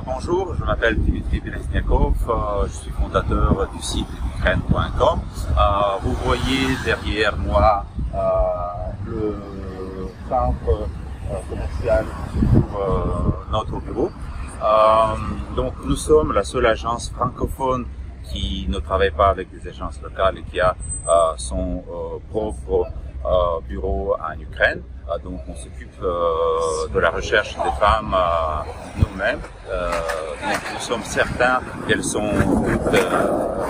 Bonjour, je m'appelle Dimitri Belesniakov, je suis fondateur du site ukraine.com. Vous voyez derrière moi le centre commercial pour notre bureau. Donc nous sommes la seule agence francophone qui ne travaille pas avec des agences locales et qui a son propre bureau en Ukraine. Donc on s'occupe de la recherche des femmes nous-mêmes. Donc nous sommes certains qu'elles sont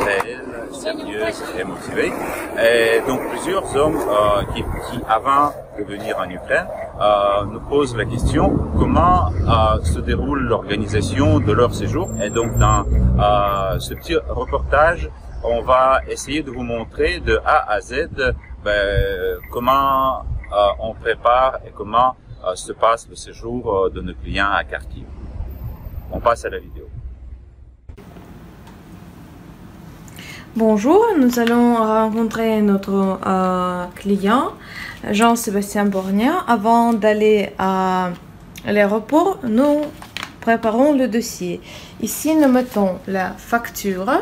réelles, sérieuses et motivées. Et donc plusieurs hommes qui avant de venir en Ukraine nous posent la question comment se déroule l'organisation de leur séjour. Et donc dans ce petit reportage, on va essayer de vous montrer de A à Z comment on prépare et comment se passe le séjour de nos clients à Kharkiv. On passe à la vidéo. Bonjour, nous allons rencontrer notre client, Jean-Sébastien Borgna. Avant d'aller à l'aéroport, nous préparons le dossier. Ici, nous mettons la facture,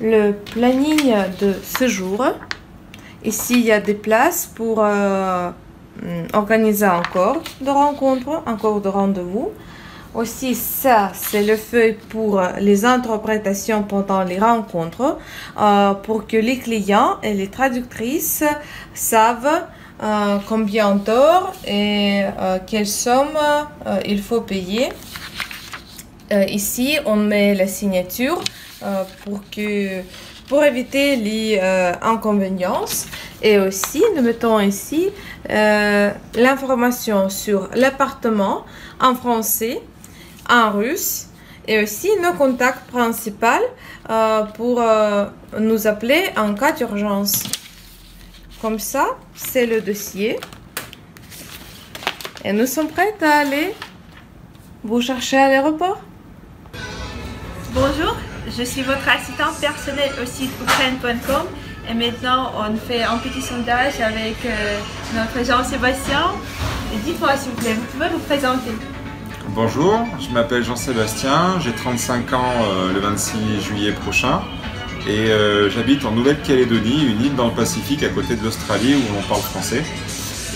le planning de séjour. Ici, il y a des places pour organiser encore de rencontres, encore de rendez-vous. Aussi, ça, c'est le feuille pour les interprétations pendant les rencontres, pour que les clients et les traductrices savent combien d'heures et quelle somme il faut payer. Ici, on met la signature pour éviter les inconvéniences. Et aussi, nous mettons ici l'information sur l'appartement en français, en russe, et aussi nos contacts principaux pour nous appeler en cas d'urgence. Comme ça, c'est le dossier. Et nous sommes prêts à aller vous chercher à l'aéroport. Bonjour, je suis votre assistante personnelle au site ukraine.com et maintenant on fait un petit sondage avec notre Jean-Sébastien. Dites-moi s'il vous plaît, vous pouvez vous présenter? Bonjour, je m'appelle Jean-Sébastien, j'ai 35 ans le 26 juillet prochain et j'habite en Nouvelle-Calédonie, une île dans le Pacifique à côté de l'Australie où on parle français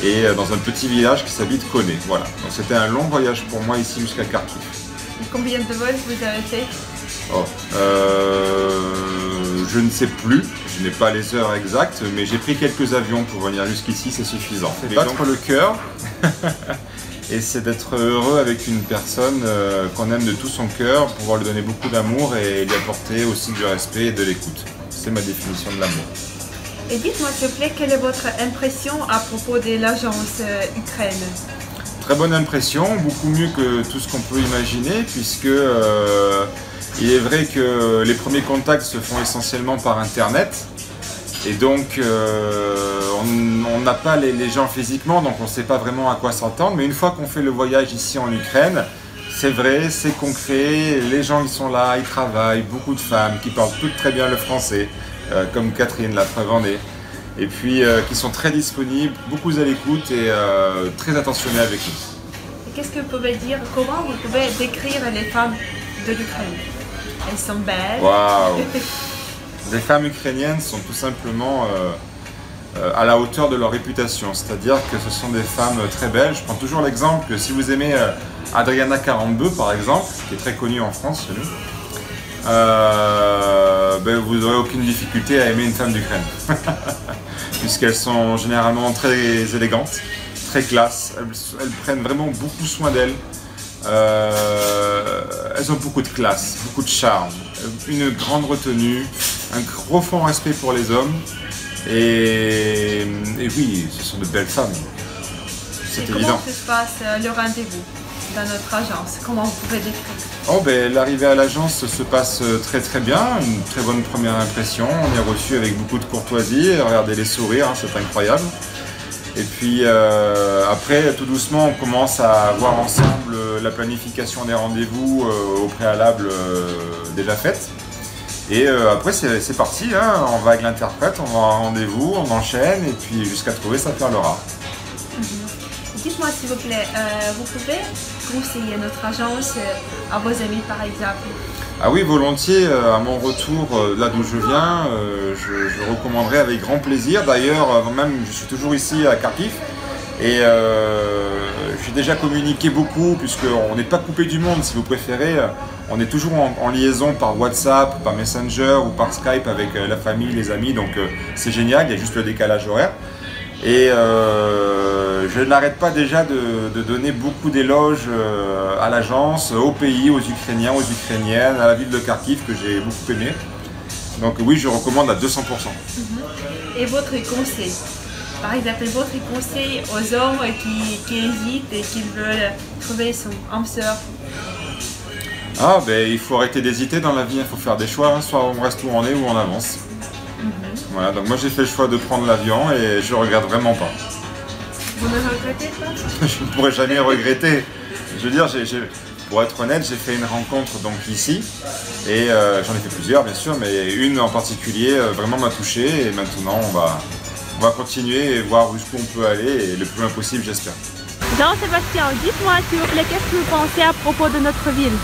et dans un petit village qui s'habite Koné. Voilà, donc c'était un long voyage pour moi ici jusqu'à Kharkiv. Combien de vols vous avez fait? Je ne sais plus, je n'ai pas les heures exactes, mais j'ai pris quelques avions pour venir jusqu'ici, c'est suffisant. C'est battre le cœur et c'est d'être heureux avec une personne qu'on aime de tout son cœur, pouvoir lui donner beaucoup d'amour et lui apporter aussi du respect et de l'écoute. C'est ma définition de l'amour. Et dites-moi s'il vous plaît, quelle est votre impression à propos de l'agence Ukraine? Très bonne impression, beaucoup mieux que tout ce qu'on peut imaginer, puisque il est vrai que les premiers contacts se font essentiellement par Internet. Et donc, on n'a pas les gens physiquement, donc on ne sait pas vraiment à quoi s'entendre. Mais une fois qu'on fait le voyage ici en Ukraine, c'est vrai, c'est concret, les gens ils sont là, ils travaillent, beaucoup de femmes qui parlent toutes très bien le français, comme Catherine, la preuve en est. Et puis qui sont très disponibles, beaucoup à l'écoute et très attentionnés avec nous. Qu'est-ce que vous pouvez dire, comment vous pouvez décrire les femmes de l'Ukraine? Elles sont belles. Waouh! Les femmes ukrainiennes sont tout simplement à la hauteur de leur réputation, c'est-à-dire que ce sont des femmes très belles. Je prends toujours l'exemple que si vous aimez Adriana Karambeu par exemple, qui est très connue en France chez nous, vous n'aurez aucune difficulté à aimer une femme d'Ukraine. Puisqu'elles sont généralement très élégantes, très classe, elles prennent vraiment beaucoup soin d'elles. Elles ont beaucoup de classe, beaucoup de charme, une grande retenue, un profond respect pour les hommes et oui, ce sont de belles femmes, c'est évident. Comment se passe le rendez-vous dans notre agence? Comment vous pouvez décrire? L'arrivée à l'agence se passe très très bien, une très bonne première impression, on est reçu avec beaucoup de courtoisie, regardez les sourires, c'est incroyable. Et puis après, tout doucement, on commence à voir ensemble la planification des rendez-vous au préalable déjà faite. Et après, c'est parti, hein. On va avec l'interprète, on va à un rendez-vous, on enchaîne, et puis jusqu'à trouver sa perle rare. Dites-moi dites-moi s'il vous plaît, vous pouvez conseiller notre agence à vos amis par exemple? Ah oui, volontiers. À mon retour, là d'où je viens, je recommanderais avec grand plaisir. D'ailleurs, même je suis toujours ici à Kharkiv et j'ai déjà communiqué beaucoup puisqu'on n'est pas coupé du monde si vous préférez. On est toujours en liaison par WhatsApp, par Messenger ou par Skype avec la famille, les amis. Donc c'est génial, il y a juste le décalage horaire. Et je n'arrête pas déjà de donner beaucoup d'éloges à l'agence, au pays, aux Ukrainiens, aux Ukrainiennes, à la ville de Kharkiv que j'ai beaucoup aimé. Donc oui, je recommande à 200%. Et votre conseil? Par exemple, votre conseil aux hommes qui hésitent et qui veulent trouver son âme sœur? Ah ben il faut arrêter d'hésiter dans la vie, il faut faire des choix, hein. Soit on reste où on est ou on avance. Voilà, donc moi j'ai fait le choix de prendre l'avion et je regrette vraiment pas. Vous ne regrettez pas? Je ne pourrais jamais regretter. Je veux dire, pour être honnête, j'ai fait une rencontre donc ici et j'en ai fait plusieurs bien sûr, mais une en particulier vraiment m'a touché et maintenant on va continuer et voir jusqu'où on peut aller et le plus loin possible j'espère. Jean-Sébastien, dites-moi s'il vous plaît, qu'est-ce que vous pensez à propos de notre ville?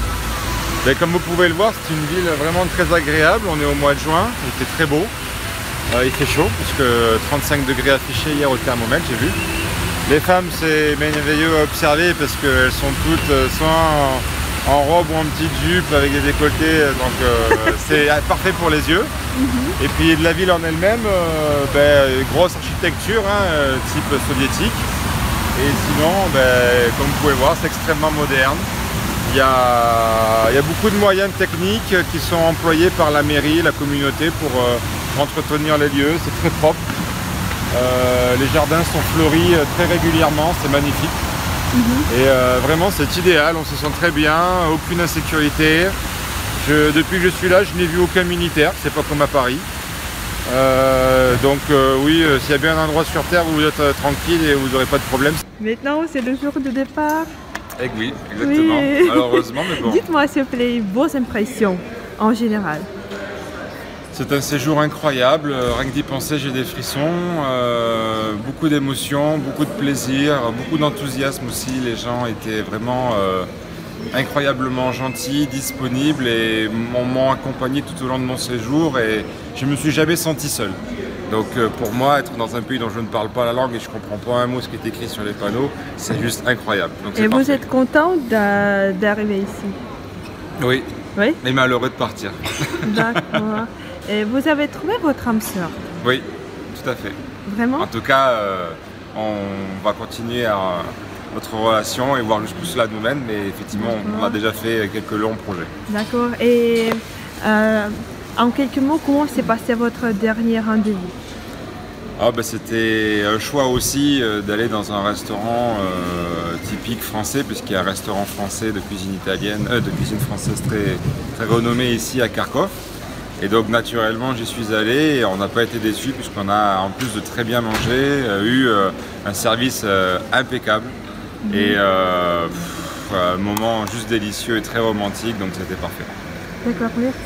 Ben, comme vous pouvez le voir, c'est une ville vraiment très agréable. On est au mois de juin, il fait très beau. Il fait chaud, puisque 35 degrés affichés hier au thermomètre, j'ai vu. Les femmes, c'est merveilleux à observer parce qu'elles sont toutes soit en robe ou en petite jupe avec des décolletés, donc c'est parfait pour les yeux. Et puis de la ville en elle-même, grosse architecture, hein, type soviétique. Et sinon, comme vous pouvez voir, c'est extrêmement moderne. Il y a beaucoup de moyens techniques qui sont employés par la mairie, la communauté pour entretenir les lieux. C'est très propre. Les jardins sont fleuris très régulièrement, c'est magnifique. Et vraiment c'est idéal, on se sent très bien, aucune insécurité. Depuis que je suis là, je n'ai vu aucun militaire, c'est pas comme à Paris. Oui, s'il y a bien un endroit sur Terre où vous êtes tranquille et vous n'aurez pas de problème. Maintenant c'est le jour de départ. Eh oui, exactement, oui. Malheureusement, mais bon. Dites-moi s'il vous plaît vos impressions en général. C'est un séjour incroyable, rien que d'y penser j'ai des frissons, beaucoup d'émotions, beaucoup de plaisir, beaucoup d'enthousiasme aussi. Les gens étaient vraiment incroyablement gentils, disponibles et m'ont accompagné tout au long de mon séjour et je ne me suis jamais senti seul. Donc pour moi, être dans un pays dont je ne parle pas la langue et je ne comprends pas un mot ce qui est écrit sur les panneaux, c'est juste incroyable. Donc, et vous êtes content d'arriver ici? Oui, oui, mais malheureux de partir. D'accord. Et vous avez trouvé votre âme sœur? Oui, tout à fait. Vraiment? En tout cas, on va continuer notre relation et voir jusqu'où cela nous mène, mais effectivement, on a déjà fait quelques longs projets. D'accord. Et en quelques mots, comment s'est passé votre dernier rendez-vous? C'était un choix aussi d'aller dans un restaurant typique français, puisqu'il y a un restaurant français de cuisine italienne, de cuisine française très, très renommé ici à Kharkov. Et donc naturellement j'y suis allé et on n'a pas été déçus puisqu'on a en plus de très bien manger eu un service impeccable et un moment juste délicieux et très romantique, donc c'était parfait. D'accord, merci.